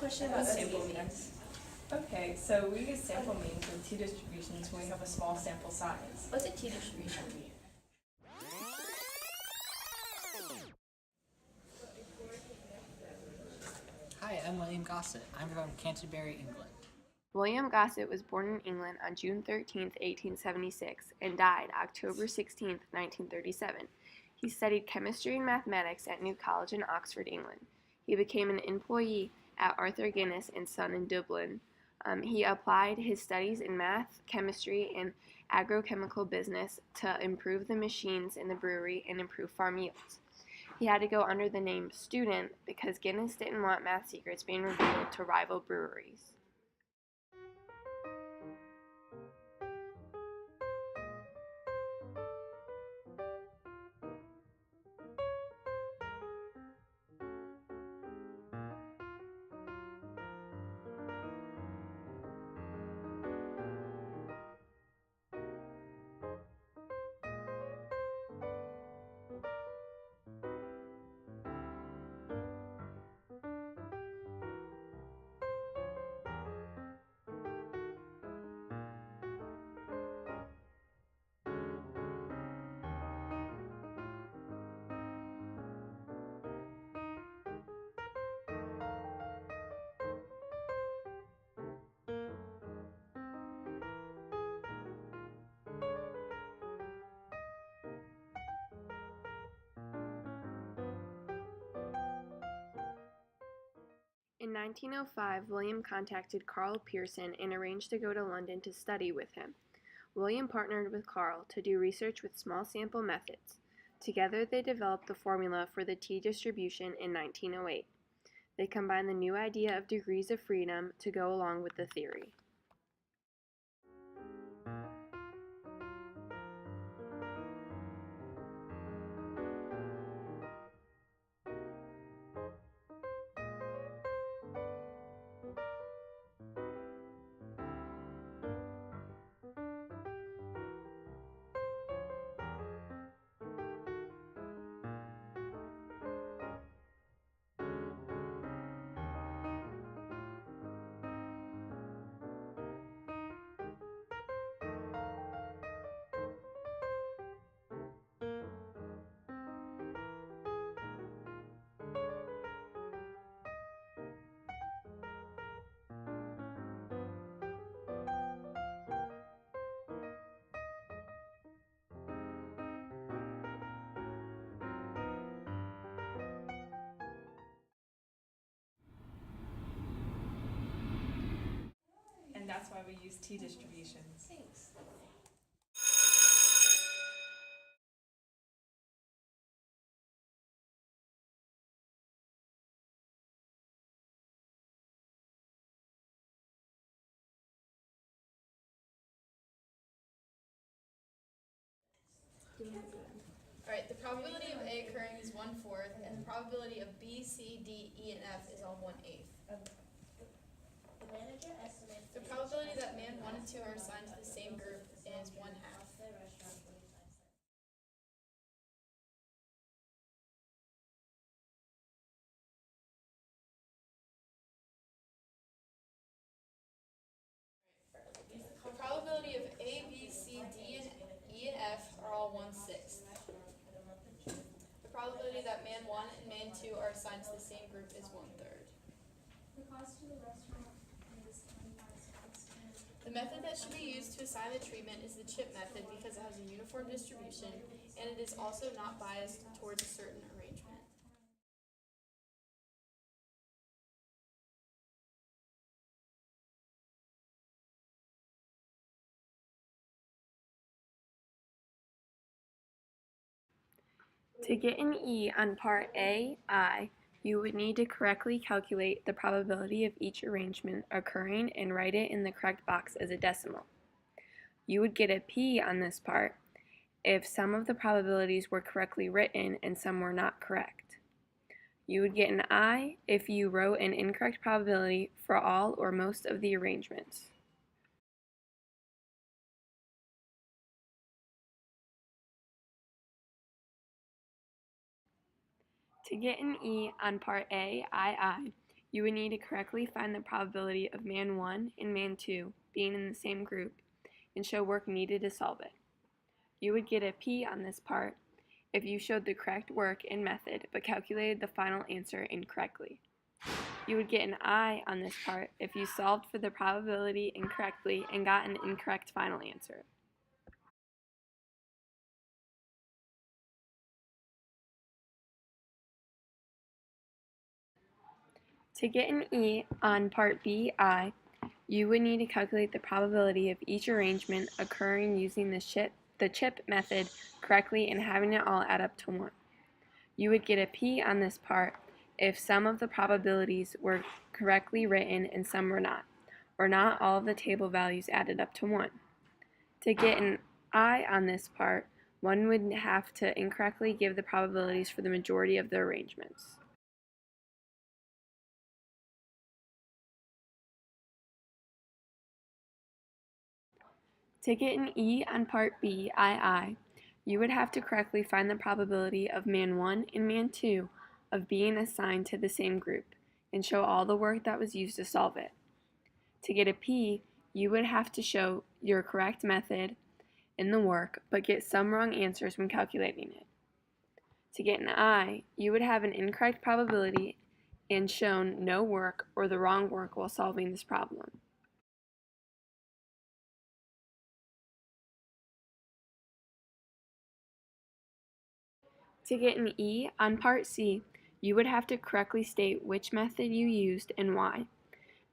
Question about sample means. Okay, so we use sample means with t-distributions when we have a small sample size. What's a t-distribution? Hi, I'm William Gosset. I'm from Canterbury, England. William Gosset was born in England on June 13, 1876, and died October 16, 1937. He studied chemistry and mathematics at New College in Oxford, England. He became an employee at Arthur Guinness and Son in Dublin. He applied his studies in math, chemistry, and agrochemical business to improve the machines in the brewery and improve farm yields. He had to go under the name Student because Guinness didn't want math secrets being revealed to rival breweries. In 1905, William contacted Carl Pearson and arranged to go to London to study with him. William partnered with Carl to do research with small sample methods. Together, they developed the formula for the t-distribution in 1908. They combined the new idea of degrees of freedom to go along with the theory. And that's why we use t-distributions. Thanks. Alright, the probability of A occurring is 1/4, and the probability of B, C, D, E, and F is all 1/8. The manager estimates The probability that man 1 and 2 are assigned to the same group is 1/2. the restaurant 25 cents. The probability of A, B, C, D, and E, and F are all 1/6. The probability that man 1 and man 2 are assigned to the same group is 1/3. The cost to the restaurant is 25 cents. The method that should be used to assign the treatment is the chip method because it has a uniform distribution and it is also not biased towards a certain arrangement. To get an E on part A, I, you would need to correctly calculate the probability of each arrangement occurring and write it in the correct box as a decimal. You would get a P on this part if some of the probabilities were correctly written and some were not correct. You would get an I if you wrote an incorrect probability for all or most of the arrangements. To get an E on part A, I, You would need to correctly find the probability of man 1 and man 2 being in the same group and show work needed to solve it. You would get a P on this part if you showed the correct work and method but calculated the final answer incorrectly. You would get an I on this part if you solved for the probability incorrectly and got an incorrect final answer. To get an E on part BI, you would need to calculate the probability of each arrangement occurring using the chip method correctly and having it all add up to 1. You would get a P on this part if some of the probabilities were correctly written and some were not, or not all of the table values added up to 1. To get an I on this part, one would have to incorrectly give the probabilities for the majority of the arrangements. To get an E on part BII, you would have to correctly find the probability of man 1 and man 2 of being assigned to the same group and show all the work that was used to solve it. To get a P, you would have to show your correct method in the work but get some wrong answers when calculating it. To get an I, you would have an incorrect probability and shown no work or the wrong work while solving this problem. To get an E on part C, you would have to correctly state which method you used and why.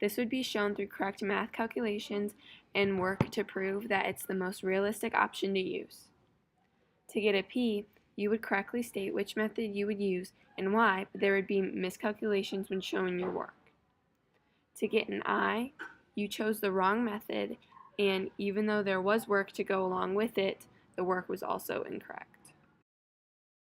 This would be shown through correct math calculations and work to prove that it's the most realistic option to use. To get a P, you would correctly state which method you would use and why, but there would be miscalculations when showing your work. To get an I, you chose the wrong method, and even though there was work to go along with it, the work was also incorrect.